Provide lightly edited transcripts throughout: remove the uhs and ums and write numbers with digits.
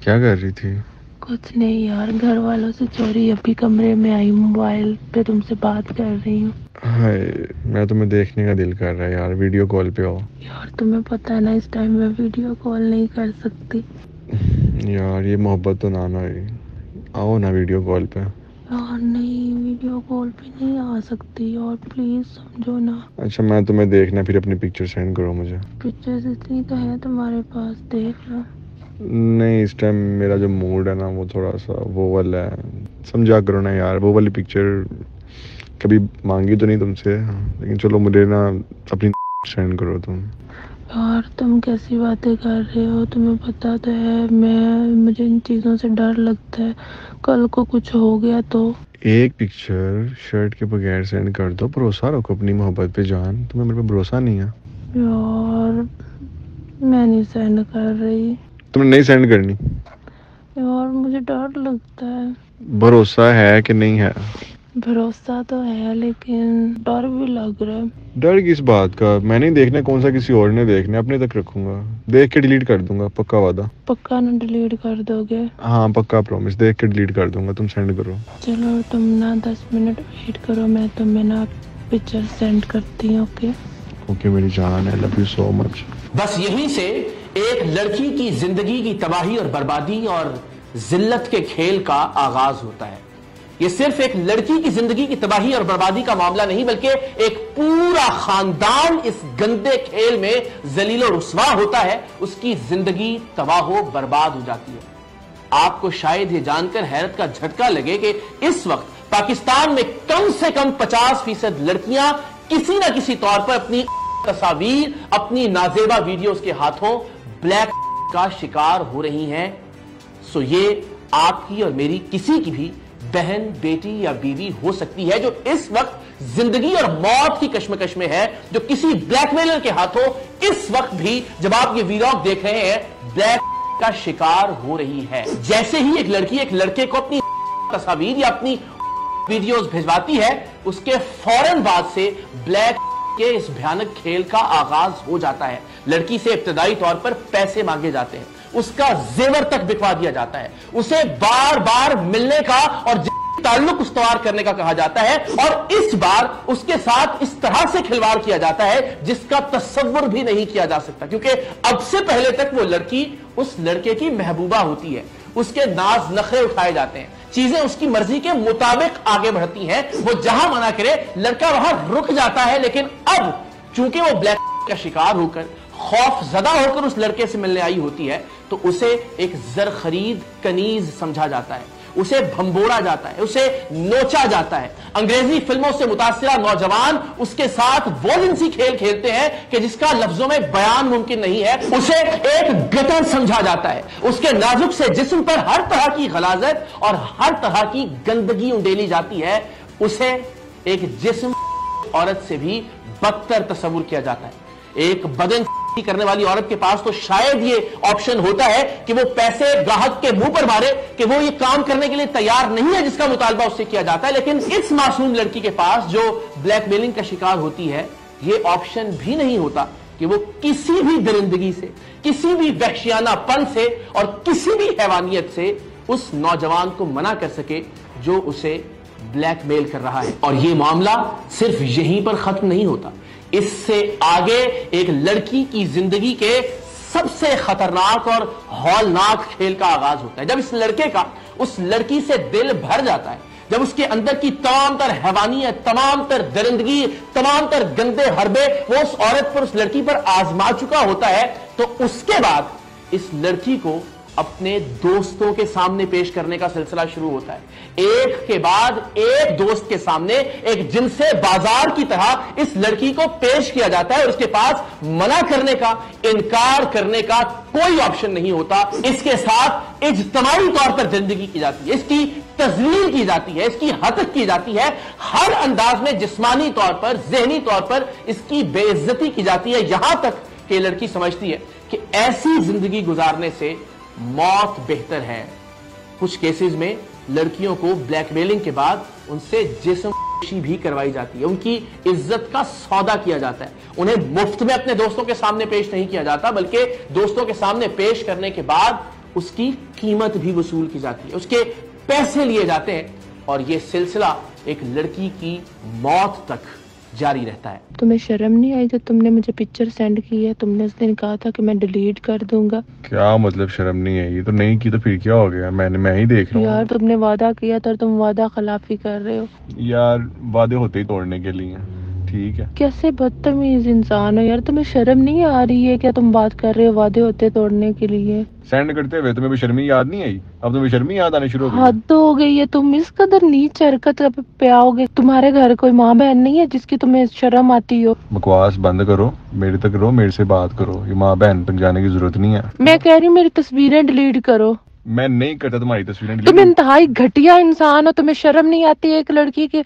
کیا کر رہی تھی؟ کچھ نہیں یار، گھر والوں سے چوری ابھی کمرے میں آئی، موبائل پہ تم سے بات کر رہی ہوں۔ ہائے، میں تمہیں دیکھنے کا دل کر رہا ہے یار، ویڈیو کال پہ آؤ۔ یار تمہیں پتہ ہے نا، اس ٹائم میں ویڈیو کال نہیں کر سکتی یار یہ محبت تو نہ ہوئی، آؤ نا ویڈیو کال پہ۔ یار نہیں، ویڈیو کال پہ نہیں آ سکتی، اور پلیز سمجھو نا۔ اچھا میں تمہیں دیکھنا، پھر اپنی پکچر سینڈ کرو مجھے۔ پکچرز اتنی تو ہے تمہارے پاس، دیکھ لو۔ نہیں، اس ٹائم میرا جو موڈ ہے نا وہ تھوڑا سا وہ والا ہے، سمجھا کرو نا یار، وہ والی پکچر کبھی مانگی تو نہیں تم سے، لیکن چلو مجھے نا اپنی سینڈ کرو تم۔ یار تم کیسی باتیں کر رہے ہو؟ تمہیں پتہ تو ہے مجھے ان چیزوں سے ڈر لگتا ہے، کل کو کچھ ہو گیا تو۔ ایک پکچر شرٹ کے بغیر سینڈ کر دو، بھروسہ رکھو اپنی محبت پہ جان، تمہیں میرے پہ بھروسہ نہیں ہے؟ یار میں نہیں سینڈ کر رہی تم نے نہیں سینڈ کرنی؟ یار، مجھے ڈر لگتا ہے۔ بھروسہ ہے کہ نہیں ہے؟ بھروسہ تو ہے لیکن ڈر بھی لگ رہا ہے۔ ڈر کس بات کا؟ میں نہیں دیکھنا، کون سا کسی اور نے دیکھنا، اپنے تک رکھوں گا، دیکھ کے ڈیلیٹ کر دوں گا، پکا وعدہ۔ پکا نہ ڈیلیٹ کر دو گے؟ ہاں پکا پرومس، دیکھ کے ڈیلیٹ کر دوں گا، تم سینڈ کرو۔ چلو تم نا 10 منٹ ویٹ کرو، میں تمہیں نا پکچر سینڈ کرتی ہوں۔ اوکے اوکے میری جان، آئی لو یو سو مچ۔ بس یہیں سے ایک لڑکی کی زندگی کی تباہی اور بربادی اور ذلت کے کھیل کا آغاز ہوتا ہے۔ یہ صرف ایک لڑکی کی زندگی کی تباہی اور بربادی کا معاملہ نہیں، بلکہ ایک پورا خاندان اس گندے کھیل میں ذلیل و رسوا ہوتا ہے، اس کی زندگی تباہ و برباد ہو جاتی ہے۔ آپ کو شاید یہ جان کر حیرت کا جھٹکا لگے کہ اس وقت پاکستان میں کم سے کم 50% لڑکیاں کسی نہ کسی طور پر اپنی تصاویر، اپنی نازیبا ویڈیوز کے ہاتھوں بلیک کا شکار ہو رہی ہیں۔ سو یہ آپ کی اور میری کسی کی بھی بہن، بیٹی یا بیوی ہو سکتی ہے جو اس وقت زندگی اور موت کی کشمکش میں ہے، جو کسی بلیک میلر کے ہاتھوں اس وقت بھی جب آپ یہ ویلاگ دیکھ رہے ہیں بلیک کا شکار ہو رہی ہے۔ جیسے ہی ایک لڑکی ایک لڑکے کو اپنی تصاویر یا اپنی ویڈیوز بھیجواتی ہے، اس کے فوراً بعد سے بلیک کے اس بھیانک کھیل کا آغاز ہو جاتا ہے۔ لڑکی سے ابتدائی طور پر پیسے مانگے جاتے ہیں، اس کا زیور تک بکوا دیا جاتا ہے، اسے بار بار ملنے کا اور تعلق استوار کرنے کا کہا جاتا ہے، اور اس بار اس کے ساتھ اس طرح سے کھلواڑ کیا جاتا ہے جس کا تصور بھی نہیں کیا جا سکتا، کیونکہ اب سے پہلے تک وہ لڑکی اس لڑکے کی محبوبہ ہوتی ہے، اس کے ناز نخرے اٹھائے جاتے ہیں، چیزیں اس کی مرضی کے مطابق آگے بڑھتی ہیں، وہ جہاں منع کرے لڑکا وہاں رک جاتا ہے۔ لیکن اب چونکہ وہ بلیک کا شکار ہو کر، خوف زدہ ہو کر اس لڑکے سے ملنے آئی ہوتی ہے، تو اسے ایک زر خرید کنیز سمجھا جاتا ہے، اسے بھمبوڑا جاتا ہے، اسے نوچا جاتا ہے۔ انگریزی فلموں سے متاثرہ نوجوان اس کے ساتھ وہ جنسی کھیل کھیلتے ہیں کہ جس کا لفظوں میں بیان ممکن نہیں ہے، اسے ایک گٹر سمجھا جاتا ہے، اس کے نازک سے جسم پر ہر طرح کی غلاظت اور ہر طرح کی گندگی انڈیلی جاتی ہے، اسے ایک جسم عورت سے بھی بدتر تصور کیا جاتا ہے۔ ایک بدن کرنے والی عورت کے پاس تو شاید یہ آپشن ہوتا ہے کہ وہ پیسے گاہک کے منہ پر مارے کہ وہ یہ کام کرنے کے لیے تیار نہیں ہے جس کا مطالبہ اس سے کیا جاتا ہے، لیکن اس معصوم لڑکی کے پاس جو بلیک میلنگ کا شکار ہوتی ہے یہ آپشن بھی نہیں ہوتا کہ وہ کسی بھی درندگی سے، کسی بھی وحشیانہ پن سے اور کسی بھی حیوانیت سے اس نوجوان کو منع کر سکے جو اسے بلیک میل کر رہا ہے۔ اور یہ معاملہ صرف یہیں پر ختم نہیں ہوتا، اس سے آگے ایک لڑکی کی زندگی کے سب سے خطرناک اور ہولناک کھیل کا آغاز ہوتا ہے۔ جب اس لڑکے کا اس لڑکی سے دل بھر جاتا ہے، جب اس کے اندر کی تمام تر حیوانیت، تمام تر درندگی، تمام تر گندے حربے وہ اس عورت پر، اس لڑکی پر آزما چکا ہوتا ہے، تو اس کے بعد اس لڑکی کو اپنے دوستوں کے سامنے پیش کرنے کا سلسلہ شروع ہوتا ہے۔ ایک کے بعد ایک دوست کے سامنے ایک جنس بازار کی طرح اس لڑکی کو پیش کیا جاتا ہے، اور اس کے پاس منع کرنے کا، انکار کرنے کا کوئی آپشن نہیں ہوتا۔ اس کے ساتھ اجتماعی طور پر زندگی کی جاتی ہے، اس کی تذلیل کی جاتی ہے، اس کی حتک کی جاتی ہے، ہر انداز میں جسمانی طور پر، ذہنی طور پر اس کی بے عزتی کی جاتی ہے، یہاں تک کہ لڑکی سمجھتی ہے کہ ایسی زندگی گزارنے سے موت بہتر ہے۔ کچھ کیسز میں لڑکیوں کو بلیک میلنگ کے بعد ان سے جسم بھی کروائی جاتی ہے، ان کی عزت کا سودا کیا جاتا ہے، انہیں مفت میں اپنے دوستوں کے سامنے پیش نہیں کیا جاتا، بلکہ دوستوں کے سامنے پیش کرنے کے بعد اس کی قیمت بھی وصول کی جاتی ہے, اس کے پیسے لیے جاتے ہیں, اور یہ سلسلہ ایک لڑکی کی موت تک جاری رہتا ہے. تمہیں شرم نہیں آئی جب تم نے مجھے پکچر سینڈ کی ہے؟ تم نے اس دن کہا تھا کہ میں ڈیلیٹ کر دوں گا. کیا مطلب شرم نہیں آئی؟ تو نہیں کی تو پھر کیا ہو گیا؟ میں ہی دیکھ رہا ہوں. یار تم نے وعدہ کیا تھا اور تم وعدہ خلافی کر رہے ہو. یار وعدے ہوتے ہی توڑنے کے لیے, ٹھیک ہے. کیسے بدتمیز انسان ہو یار, تمہیں شرم نہیں آ رہی ہے کیا تم بات کر رہے ہو وعدے ہوتے توڑنے کے لیے؟ سینڈ کرتے ہوئے تمہیں شرمی یاد نہیں آئی؟ اب تمہیں شرمی یاد آنے شروع ہو گئی. حد ہو گئی ہے, تم اس قدر نیچ حرکت پہ آؤ گے. تمہارے گھر کوئی ماں بہن نہیں ہے جس کی تمہیں شرم آتی ہو؟ بکواس بند کرو, میرے تک رہو, میرے سے بات کرو. یہ ماں بہن تک جانے کی ضرورت نہیں ہے. میں کہہ رہی ہوں میری تصویریں ڈیلیٹ کرو. میں نہیں کرتا تمہاری تصویریں تم انتہائی گھٹیا انسان ہو, تمہیں شرم نہیں آتی ایک لڑکی کی؟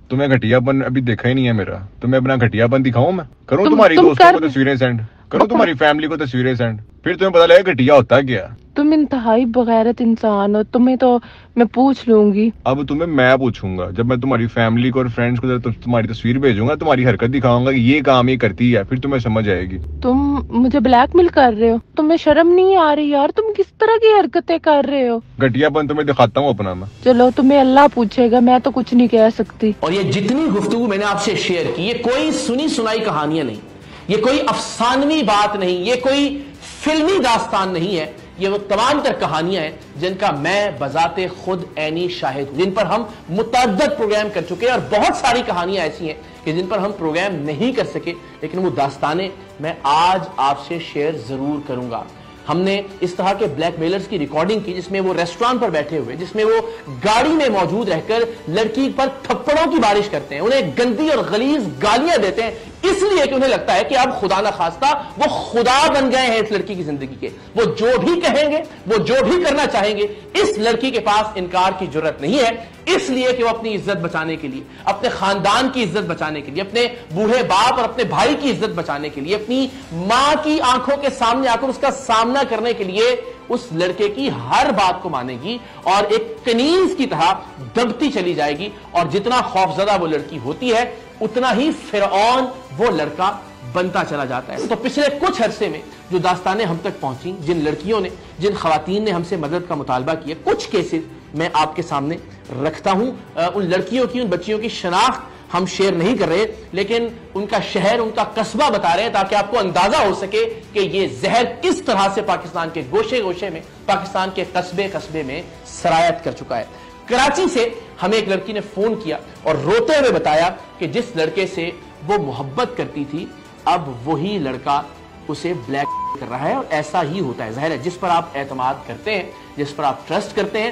تمہیں گھٹیا پن ابھی دیکھا ہی نہیں ہے میرا. تمہیں اپنا گھٹیا پن دکھاؤں میں؟ کروں تمہاری دوستوں کو تصویریں سینڈ, کروں تمہاری فیملی کو تصویریں سینڈ, پھر تمہیں پتا لگے گھٹیا ہوتا کیا. تم انتہائی بغیرت انسان ہو, تمہیں تو میں پوچھ لوں گی. اب تمہیں میں پوچھوں گا, جب میں تمہاری فیملی کو اور فرینڈز کو تمہاری تصویر بھیجوں گا, تمہاری حرکت دکھاؤں گا کہ یہ کام یہ کرتی ہے, پھر تمہیں سمجھ آئے گی. تم مجھے بلیک میل کر رہے ہو, تمہیں شرم نہیں آ رہی یار؟ تم کس طرح کی حرکتیں کر رہے ہو؟ گھٹیا پن تمہیں دکھاتا ہوں اپنا میں. چلو تمہیں اللہ پوچھے گا, میں تو کچھ نہیں کہہ سکتی. اور یہ جتنی گفتگو میں نے آپ سے شیئر کی, یہ کوئی سنی سنائی کہانیاں نہیں, یہ کوئی افسانوی بات نہیں, یہ کوئی فلمی داستان نہیں ہے. یہ وہ تمام تر کہانیاں ہیں جن کا میں بذات خود عینی شاہد ہوں, جن پر ہم متعدد پروگرام کر چکے ہیں, اور بہت ساری کہانیاں ایسی ہیں کہ جن پر ہم پروگرام نہیں کر سکے, لیکن وہ داستانیں میں آج آپ سے شیئر ضرور کروں گا. ہم نے اس طرح کے بلیک میلرز کی ریکارڈنگ کی جس میں وہ ریسٹورانٹ پر بیٹھے ہوئے, جس میں وہ گاڑی میں موجود رہ کر لڑکی پر تھپڑوں کی بارش کرتے ہیں, انہیں گندی اور غلیظ گالیاں دیتے ہیں, اس لیے کہ انہیں لگتا ہے کہ اب خدا نہ خواستہ وہ خدا بن گئے ہیں اس لڑکی کی زندگی کے. وہ جو بھی کہیں گے, وہ جو بھی کرنا چاہیں گے, اس لڑکی کے پاس انکار کی جرت نہیں ہے, اس لیے کہ وہ اپنی عزت بچانے کے لیے, اپنے خاندان کی عزت بچانے کے لیے, اپنے بوڑھے باپ اور اپنے بھائی کی عزت بچانے کے لیے, اپنی ماں کی آنکھوں کے سامنے آ کر اس کا سامنا کرنے کے لیے اس لڑکے کی ہر بات کو مانے گی اور ایک کنیز کی طرح دبتی چلی جائے گی. اور جتنا خوفزدہ وہ لڑکی ہوتی ہے اتنا ہی فرعون وہ لڑکا بنتا چلا جاتا ہے. تو پچھلے کچھ عرصے میں جو داستانیں ہم تک پہنچی, جن لڑکیوں نے, جن خواتین نے ہم سے مدد کا مطالبہ کیا, کچھ کیسز میں آپ کے سامنے رکھتا ہوں. ان لڑکیوں کی, ان بچیوں کی شناخت ہم شیئر نہیں کر رہے, لیکن ان کا شہر, ان کا قصبہ بتا رہے ہیں تاکہ آپ کو اندازہ ہو سکے کہ یہ زہر کس طرح سے پاکستان کے گوشے گوشے میں, پاکستان کے قصبے قصبے میں سرایت کر چکا ہے. کراچی سے ہمیں ایک لڑکی نے فون کیا اور روتے ہوئے بتایا کہ جس لڑکے سے وہ محبت کرتی تھی, اب وہی لڑکا اسے بلیک کر رہا ہے. اور ایسا ہی ہوتا ہے, ظاہر ہے جس پر آپ اعتماد کرتے ہیں, جس پر آپ ٹرسٹ کرتے ہیں,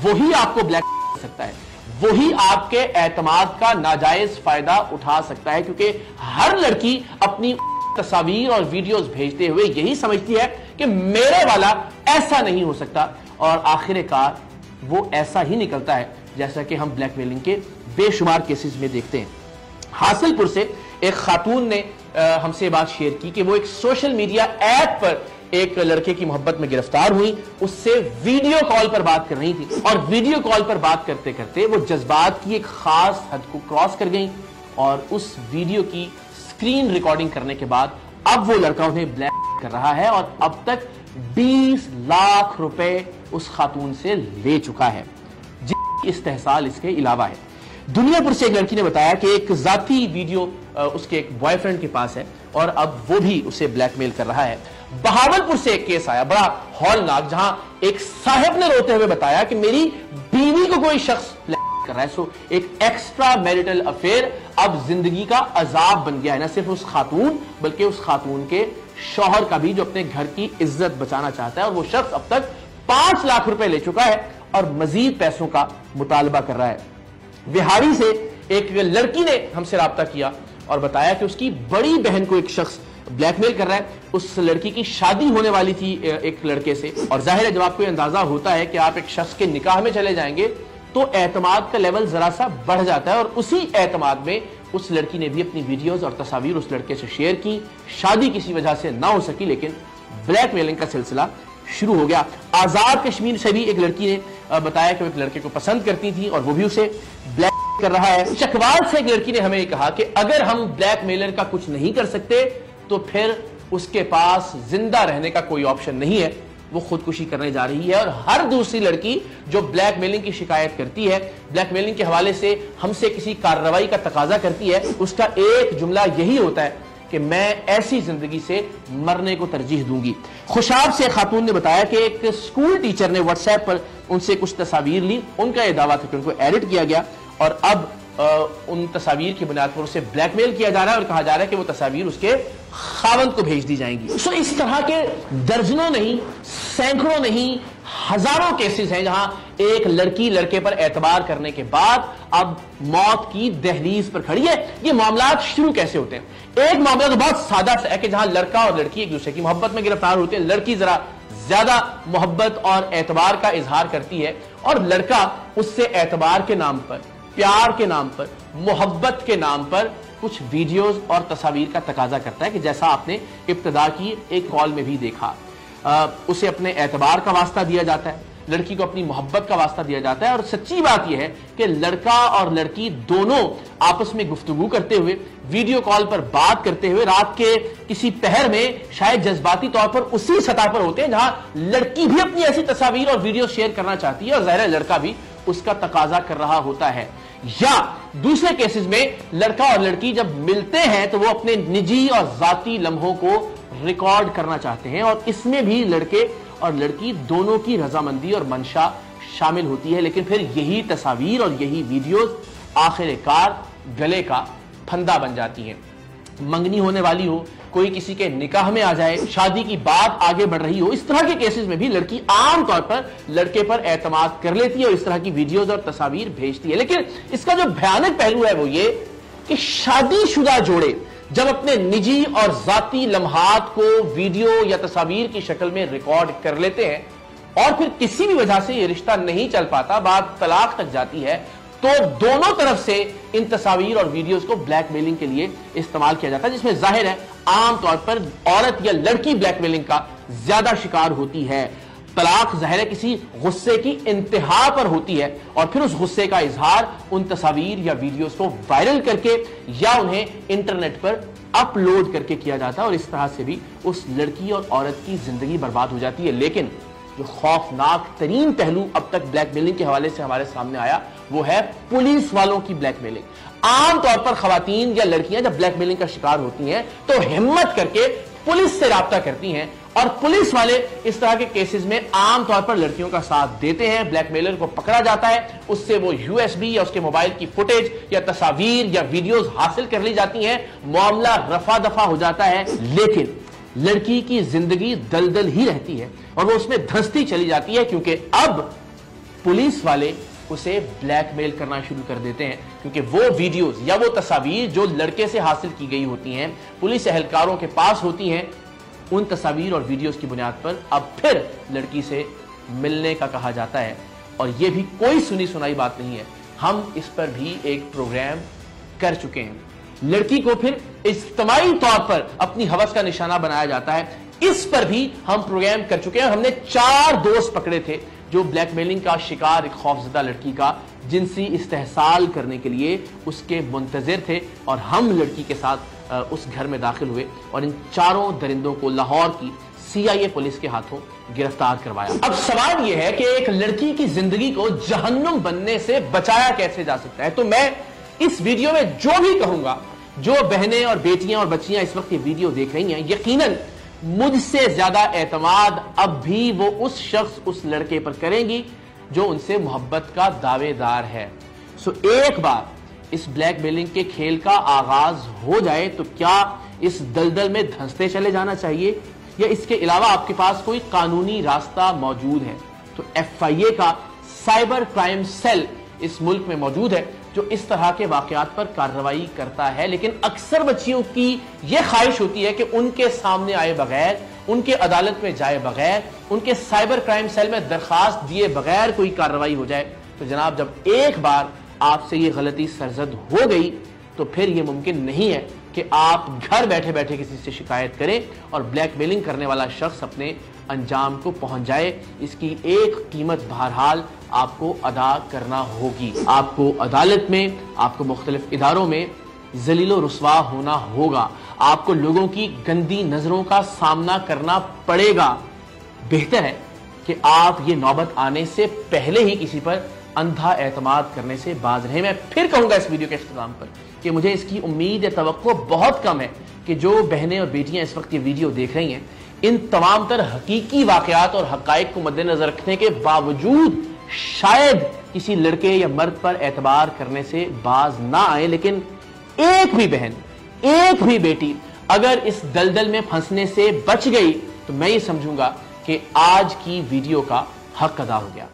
وہی آپ کو بلیک کر سکتا ہے, وہی آپ کے اعتماد کا ناجائز فائدہ اٹھا سکتا ہے. کیونکہ ہر لڑکی اپنی تصاویر اور ویڈیوز بھیجتے ہوئے یہی سمجھتی ہے کہ میرے والا ایسا نہیں ہو سکتا, اور آخر کار وہ ایسا ہی نکلتا ہے جیسا کہ ہم بلیک میلنگ کے بے شمار کیسز میں دیکھتے ہیں. حاصل پور سے ایک خاتون نے ہم سے بات شیئر کی کہ وہ ایک سوشل میڈیا ایپ پر ایک لڑکے کی محبت میں گرفتار ہوئی, اس سے ویڈیو کال پر بات کر رہی تھی, اور ویڈیو کال پر بات کرتے کرتے وہ جذبات کی ایک خاص حد کو کراس کر گئیں, اور اس ویڈیو کی سکرین ریکارڈنگ کرنے کے بعد اب وہ لڑکا انہیں بلیک کر رہا ہے, اور اب تک 20 لاکھ روپے اس خاتون سے لے چکا ہے, جس کی استحصال اس کے علاوہ ہے. دنیا پر سے ایک لڑکی نے بتایا کہ ایک ذاتی ویڈیو اس کے ایک بوائے فرینڈ کے پاس ہے, اور اب وہ بھی اسے بلیک میل کر رہا ہے. بہاولپور سے ایک کیس آیا بڑا ہولناک, جہاں ایک صاحب نے روتے ہوئے بتایا کہ میری بیوی کو کوئی شخص بلیک کر رہا ہے. سو ایک ایکسٹرا میریٹل افیئر اب زندگی کا عذاب بن گیا ہے, نہ صرف اس خاتون بلکہ اس خاتون کے شوہر کا بھی, جو اپنے گھر کی عزت بچانا چاہتا ہے. اور وہ شخص اب تک 5 لاکھ روپے لے چکا ہے اور مزید پیسوں کا مطالبہ کر رہا ہے. بہاری سے ایک لڑکی نے ہم سے رابطہ کیا اور بتایا کہ اس کی بڑی بہن کو ایک شخص بلیک میل کر رہا ہے. اس لڑکی کی شادی ہونے والی تھی ایک لڑکے سے, اور ظاہر ہے جب آپ کو اندازہ ہوتا ہے کہ آپ ایک شخص کے نکاح میں چلے جائیں گے تو اعتماد کا لیول ذرا سا بڑھ جاتا ہے, اور اسی اعتماد میں اس لڑکی نے بھی اپنی ویڈیوز اور تصاویر اس لڑکے سے شیئر کی. شادی کسی وجہ سے نہ ہو سکی, لیکن بلیک میلنگ کا سلسلہ شروع ہو گیا. آزاد کشمیر سے بھی ایک لڑکی نے بتایا کہ وہ ایک لڑکے کو پسند کرتی تھی اور وہ بھی اسے بلیک کر رہا ہے. چکوال سے ایک لڑکی نے ہمیں یہ کہا کہ اگر ہم بلیک میلر کا کچھ نہیں کر سکتے تو پھر اس کے پاس زندہ رہنے کا کوئی آپشن نہیں ہے, وہ خودکشی کرنے جا رہی ہے. اور ہر دوسری لڑکی جو بلیک میلنگ کی شکایت کرتی ہے, بلیک میلنگ کے حوالے سے ہم سے کسی کارروائی کا تقاضا کرتی ہے, اس کا ایک جملہ یہی ہوتا ہے کہ میں ایسی زندگی سے مرنے کو ترجیح دوں گی. خوشاب سے خاتون نے بتایا کہ ایک اسکول ٹیچر نے واٹس ایپ پر ان سے کچھ تصاویر لی. ان کا یہ دعویٰ تھا کہ ان کو ایڈٹ کیا گیا اور اب ان تصاویر کی بنیاد پر اسے بلیک میل کیا جا رہا ہے اور کہا جا رہا ہے کہ وہ تصاویر اس کے خاوند کو بھیج دی جائیں گی. اس طرح کے درجنوں نہیں, سینکڑوں نہیں, ہزاروں کیسز ہیں جہاں ایک لڑکی لڑکے پر اعتبار کرنے کے بعد اب موت کی دہلیز پر کھڑی ہے. یہ معاملات شروع کیسے ہوتے ہیں؟ ایک معاملہ تو بہت سادہ سا ہے کہ جہاں لڑکا اور لڑکی ایک دوسرے کی محبت میں گرفتار ہوتے ہیں. لڑکی ذرا زیادہ محبت اور اعتبار کا اظہار کرتی ہے اور لڑکا اس سے اعتبار کے نام پر, پیار کے نام پر, محبت کے نام پر کچھ ویڈیوز اور تصاویر کا تقاضا کرتا ہے کہ جیسا آپ نے ابتدا کی ایک کال میں بھی دیکھا. اسے اپنے اعتبار کا واسطہ دیا جاتا ہے, لڑکی کو اپنی محبت کا واسطہ دیا جاتا ہے. اور سچی بات یہ ہے کہ لڑکا اور لڑکی دونوں آپس میں گفتگو کرتے ہوئے, ویڈیو کال پر بات کرتے ہوئے رات کے کسی پہر میں شاید جذباتی طور پر اسی سطح پر ہوتے ہیں جہاں لڑکی بھی اپنی ایسی تصاویر اور ویڈیو شیئر کرنا چاہتی ہے اور ظاہر ہے لڑکا بھی اس کا تقاضا کر رہا ہوتا ہے. یا دوسرے کیسز میں لڑکا اور لڑکی جب ملتے ہیں تو وہ اپنے نجی اور ذاتی لمحوں کو ریکارڈ کرنا چاہتے ہیں اور اس میں بھی لڑکے اور لڑکی دونوں کی رضامندی اور منشا شامل ہوتی ہے. لیکن پھر یہی تصاویر اور یہی ویڈیوز آخر کار گلے کا پھندا بن جاتی ہیں. منگنی ہونے والی ہو, کوئی کسی کے نکاح میں آ جائے, شادی کی بات آگے بڑھ رہی ہو, اس طرح کے کیسز میں بھی لڑکی عام طور پر لڑکے پر اعتماد کر لیتی ہے اور اس طرح کی ویڈیوز اور تصاویر بھیجتی ہے. لیکن اس کا جو بھیانک پہلو ہے وہ یہ کہ شادی شدہ جوڑے جب اپنے نجی اور ذاتی لمحات کو ویڈیو یا تصاویر کی شکل میں ریکارڈ کر لیتے ہیں اور پھر کسی بھی وجہ سے یہ رشتہ نہیں چل پاتا, بات طلاق تک جاتی ہے, تو دونوں طرف سے ان تصاویر اور ویڈیوز کو بلیک میلنگ کے لیے استعمال کیا جاتا ہے, جس میں ظاہر ہے عام طور پر عورت یا لڑکی بلیک میلنگ کا زیادہ شکار ہوتی ہے. طلاق ظاہر ہے کسی غصے کی انتہا پر ہوتی ہے اور پھر اس غصے کا اظہار ان تصاویر یا ویڈیوز کو وائرل کر کے یا انہیں انٹرنیٹ پر اپلوڈ کر کے کیا جاتا ہے اور اس طرح سے بھی اس لڑکی اور عورت کی زندگی برباد ہو جاتی ہے. لیکن جو خوفناک ترین پہلو اب تک بلیک میلنگ کے حوالے سے ہمارے سامنے آیا وہ ہے پولیس والوں کی بلیک میلنگ. عام طور پر خواتین یا لڑکیاں جب بلیک میلنگ کا شکار ہوتی ہیں تو ہمت کر کے پولیس سے رابطہ کرتی ہیں اور پولیس والے اس طرح کے کیسز میں عام طور پر لڑکیوں کا ساتھ دیتے ہیں. بلیک میلر کو پکڑا جاتا ہے, اس سے وہ USB یا اس کے موبائل کی فوٹیج یا تصاویر یا ویڈیوز حاصل کر لی جاتی ہیں, معاملہ رفع دفع ہو جاتا ہے. لیکن لڑکی کی زندگی دلدل ہی رہتی ہے اور وہ اس میں دھنستی چلی جاتی ہے کیونکہ اب پولیس والے اسے بلیک میل کرنا شروع کر دیتے ہیں کیونکہ وہ ویڈیوز یا وہ تصاویر جو لڑکے سے حاصل کی گئی ہوتی ہیں پولیس اہلکاروں کے پاس ہوتی ہیں, ان تصاویر اور ویڈیوز کی بنیاد پر اب پھر لڑکی سے ملنے کا کہا جاتا ہے. اور یہ بھی کوئی سنی سنائی بات نہیں ہے, ہم اس پر بھی ایک پروگرام کر چکے ہیں. لڑکی کو پھر اجتماعی طور پر اپنی ہوس کا نشانہ بنایا جاتا ہے, اس پر بھی ہم پروگرام کر چکے ہیں. ہم نے 4 دوست پکڑے تھے جو بلیک میلنگ کا شکار ایک خوفزدہ لڑکی کا جنسی استحصال کرنے کے لیے اس کے منتظر تھے اور ہم لڑکی کے ساتھ اس گھر میں داخل ہوئے اور ان 4 درندوں کو لاہور کی CIA پولیس کے ہاتھوں گرفتار کروایا. اب سوال یہ ہے کہ ایک لڑکی کی زندگی کو جہنم بننے سے بچایا کیسے جا سکتا ہے. تو میں اس ویڈیو میں جو بھی کہوں گا, جو بہنیں اور بیٹیاں اور بچیاں اس وقت یہ ویڈیو دیکھ رہی ہیں, یقیناً مجھ سے زیادہ اعتماد اب بھی وہ اس شخص اس لڑکے پر کریں گی جو ان سے محبت کا دعوے دار ہے. ایک بار اس بلیک میلنگ کے کھیل کا آغاز ہو جائے تو کیا اس دلدل میں دھنستے چلے جانا چاہیے یا اس کے علاوہ آپ کے پاس کوئی قانونی راستہ موجود ہے؟ تو FIA کا سائبر کرائم سیل اس ملک میں موجود ہے جو اس طرح کے واقعات پر کارروائی کرتا ہے. لیکن اکثر بچیوں کی یہ خواہش ہوتی ہے کہ ان کے سامنے آئے بغیر, ان کے عدالت میں جائے بغیر, ان کے سائبر کرائم سیل میں درخواست دیے بغیر کوئی کارروائی ہو جائے. تو جناب جب ایک بار آپ سے یہ غلطی سرزد ہو گئی تو پھر یہ ممکن نہیں ہے کہ آپ گھر بیٹھے بیٹھے کسی سے شکایت کریں اور بلیک میلنگ کرنے والا شخص اپنے انجام کو پہنچ جائے. اس کی ایک قیمت بہرحال آپ کو ادا کرنا ہوگی. آپ کو عدالت میں, آپ کو مختلف اداروں میں ذلیل و رسوا ہونا ہوگا, آپ کو لوگوں کی گندی نظروں کا سامنا کرنا پڑے گا. بہتر ہے کہ آپ یہ نوبت آنے سے پہلے ہی کسی پر اندھا اعتماد کرنے سے باز رہیں۔ میں پھر کہوں گا اس ویڈیو کے اختتام پر کہ مجھے اس کی امید یا توقع بہت کم ہے کہ جو بہنیں اور بیٹیاں اس وقت یہ ویڈیو دیکھ رہی ہیں ان تمام تر حقیقی واقعات اور حقائق کو مد نظر رکھنے کے باوجود شاید کسی لڑکے یا مرد پر اعتبار کرنے سے باز نہ آئیں، لیکن ایک بھی بہن، ایک بھی بیٹی اگر اس دلدل میں پھنسنے سے بچ گئی تو میں یہ سمجھوں گا کہ آج کی ویڈیو کا حق ادا ہو گیا۔